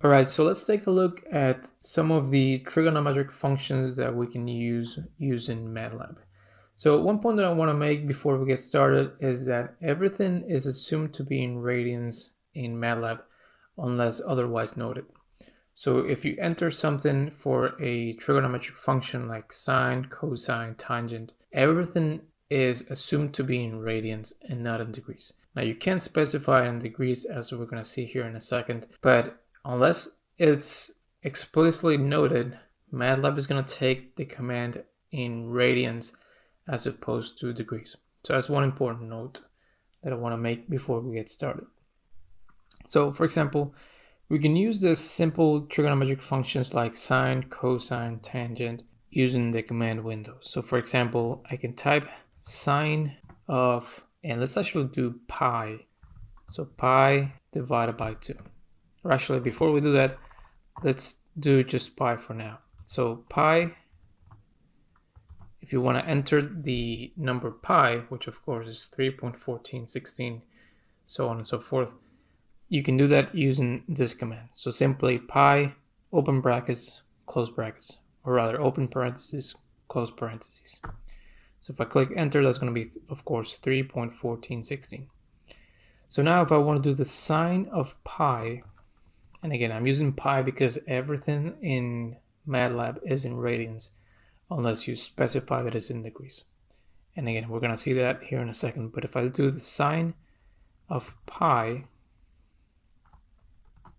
All right, so let's take a look at some of the trigonometric functions that we can use in MATLAB. So one point that I want to make before we get started is that everything is assumed to be in radians in MATLAB unless otherwise noted. So if you enter something for a trigonometric function like sine, cosine, tangent, everything is assumed to be in radians and not in degrees. Now you can specify in degrees, as we're going to see here in a second, but unless it's explicitly noted, MATLAB is going to take the command in radians as opposed to degrees. So that's one important note that I want to make before we get started. So for example, we can use the simple trigonometric functions like sine, cosine, tangent using the command window. So for example, I can type sine of, and let's actually do pi. So pi divided by 2. Or actually, before we do that, let's do just pi for now. So pi, if you want to enter the number pi, which of course is 3.1416, so on and so forth, you can do that using this command. So simply pi, open brackets, close brackets, or rather open parentheses, close parentheses. So if I click enter, that's going to be, of course, 3.1416. So now if I want to do the sine of pi, and again, I'm using pi because everything in MATLAB is in radians, unless you specify that it's in degrees. And again, we're going to see that here in a second. But if I do the sine of pi,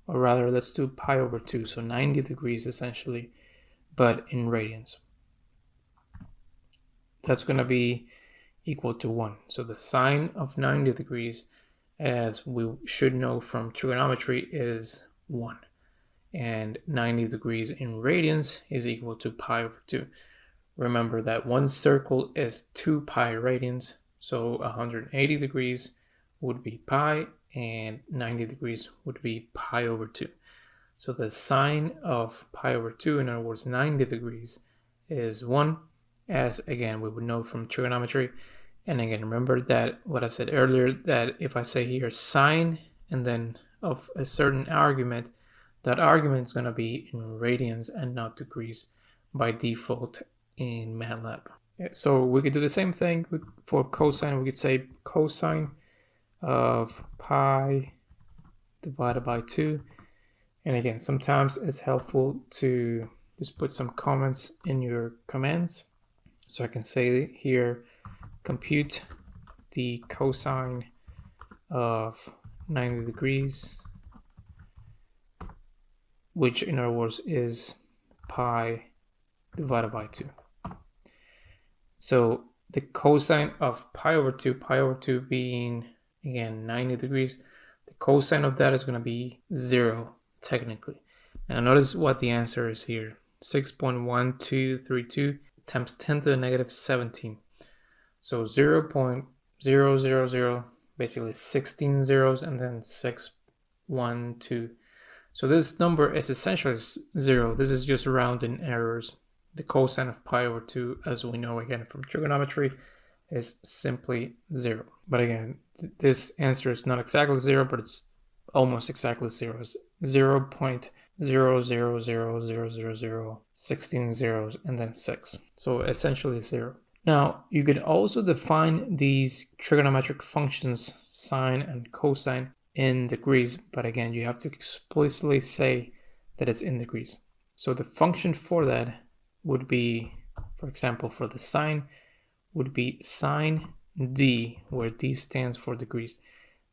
or rather, let's do pi over 2, so 90 degrees essentially, but in radians. That's going to be equal to 1. So the sine of 90 degrees, as we should know from trigonometry, is 1, and 90 degrees in radians is equal to pi over 2. Remember that one circle is 2 pi radians, so 180 degrees would be pi and 90 degrees would be pi over 2. So the sine of pi over 2, in other words 90 degrees, is 1, as again we would know from trigonometry. And again, remember that what I said earlier, that if I say here sine and then of a certain argument, that argument is going to be in radians and not degrees by default in MATLAB. So we could do the same thing for cosine. We could say cosine of pi divided by 2. And again, sometimes it's helpful to just put some comments in your commands. So I can say here, compute the cosine of 90 degrees, which in other words is pi divided by 2. So the cosine of pi over 2 being, again, 90 degrees, the cosine of that is going to be 0, technically. Now notice what the answer is here. 6.1232 times 10 to the negative 17. So 0.000, basically 16 zeros, and then 612. So this number is essentially 0. This is just rounding errors. The cosine of pi over 2, as we know again from trigonometry, is simply 0. But again, this answer is not exactly 0, but it's almost exactly 0. It's 0.0000000, 16 zeros, and then 6. So essentially 0. Now, you could also define these trigonometric functions, sine and cosine, in degrees, but again, you have to explicitly say that it's in degrees. So the function for that would be, for example, for the sine, would be sine d, where d stands for degrees.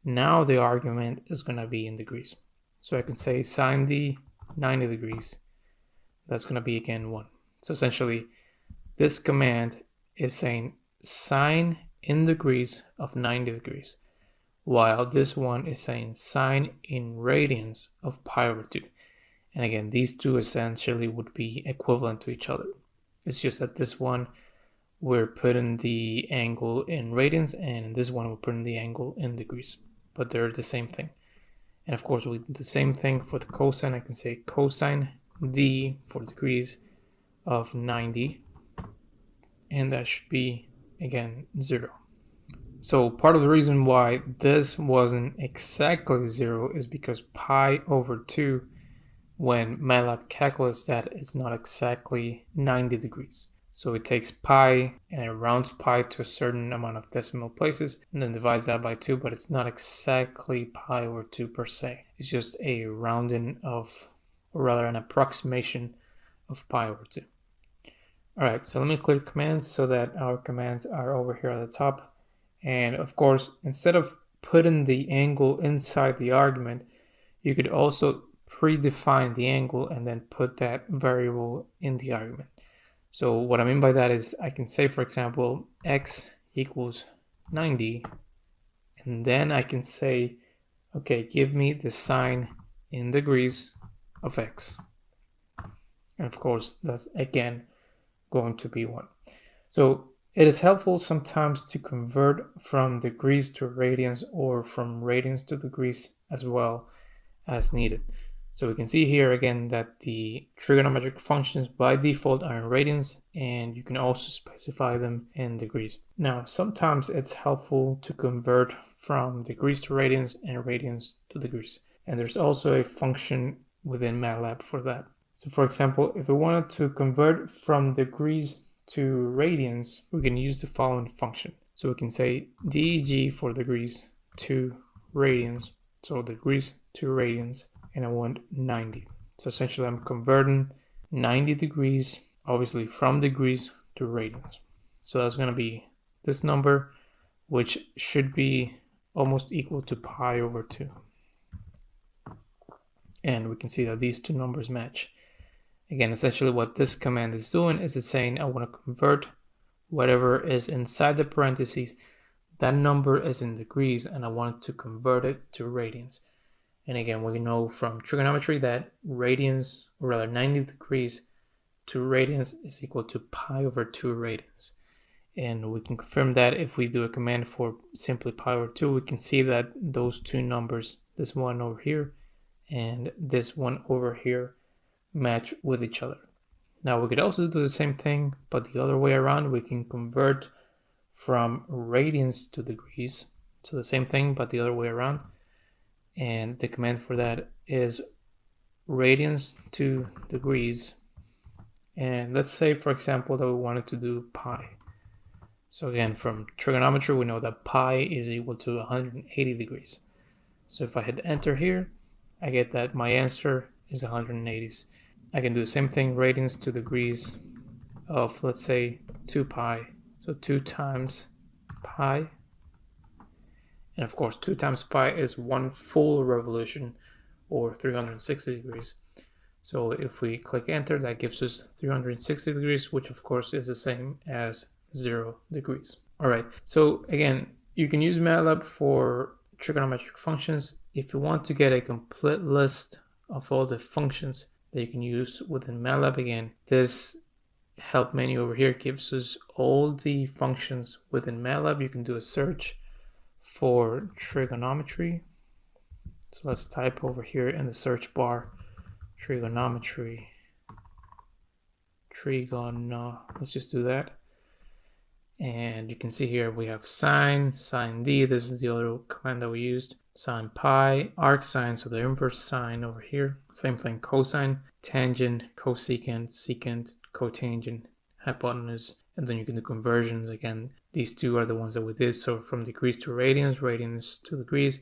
Now the argument is going to be in degrees. So I can say sine d, 90 degrees. That's going to be, again, 1. So essentially, this command is saying sine in degrees of 90 degrees, while this one is saying sine in radians of pi over 2. And again, these two essentially would be equivalent to each other. It's just that this one, we're putting the angle in radians, and in this one, we're putting the angle in degrees. But they're the same thing. And of course, we do the same thing for the cosine. I can say cosine d for degrees of 90. And that should be, again, 0. So part of the reason why this wasn't exactly 0 is because pi over 2 when MATLAB calculates that, it's not exactly 90 degrees. So it takes pi and it rounds pi to a certain amount of decimal places and then divides that by 2, but it's not exactly pi over 2 per se. It's just a rounding of, or rather an approximation of pi over 2. All right, so let me clear commands so that our commands are over here at the top. And of course, instead of putting the angle inside the argument, you could also predefine the angle and then put that variable in the argument. So what I mean by that is I can say, for example, x equals 90, and then I can say, okay, give me the sign in degrees of x. And of course, that's again going to be 1. So it is helpful sometimes to convert from degrees to radians or from radians to degrees as well as needed. So we can see here again that the trigonometric functions by default are in radians, and you can also specify them in degrees. Now, sometimes it's helpful to convert from degrees to radians and radians to degrees. And there's also a function within MATLAB for that. So for example, if we wanted to convert from degrees to radians, we can use the following function. So we can say deg for degrees to radians. So degrees to radians, and I want 90. So essentially I'm converting 90 degrees, obviously from degrees to radians. So that's going to be this number, which should be almost equal to pi over 2. And we can see that these two numbers match. Again, essentially what this command is doing is it's saying I want to convert whatever is inside the parentheses. That number is in degrees, and I want to convert it to radians. And again, we know from trigonometry that radians, or rather 90 degrees to radians is equal to pi over 2 radians. And we can confirm that if we do a command for simply pi over 2, we can see that those two numbers, this one over here and this one over here, match with each other. Now we could also do the same thing, but the other way around. We can convert from radians to degrees. So the same thing, but the other way around. And the command for that is radians to degrees. And let's say, for example, that we wanted to do pi. So again, from trigonometry, we know that pi is equal to 180 degrees. So if I hit enter here, I get that my answer is 180. I can do the same thing, radians to degrees of, let's say, 2 pi. So 2 times pi. And of course, 2 times pi is 1 full revolution, or 360 degrees. So if we click enter, that gives us 360 degrees, which of course is the same as 0 degrees. All right, so again, you can use MATLAB for trigonometric functions. If you want to get a complete list of all the functions that you can use within MATLAB, again, this help menu over here gives us all the functions within MATLAB. You can do a search for trigonometry. So let's type over here in the search bar trigonometry. Let's just do that. And you can see here we have sine, sine d. This is the other command that we used. Sine pi, arcsine, so the inverse sine over here. Same thing, cosine, tangent, cosecant, secant, cotangent, hypotenuse. And then you can do conversions. Again, these two are the ones that we did. So from degrees to radians, radians to degrees.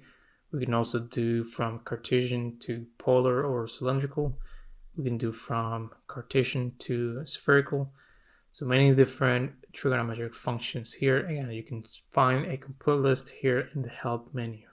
We can also do from Cartesian to polar or cylindrical. We can do from Cartesian to spherical. So many different trigonometric functions here. Again, you can find a complete list here in the help menu.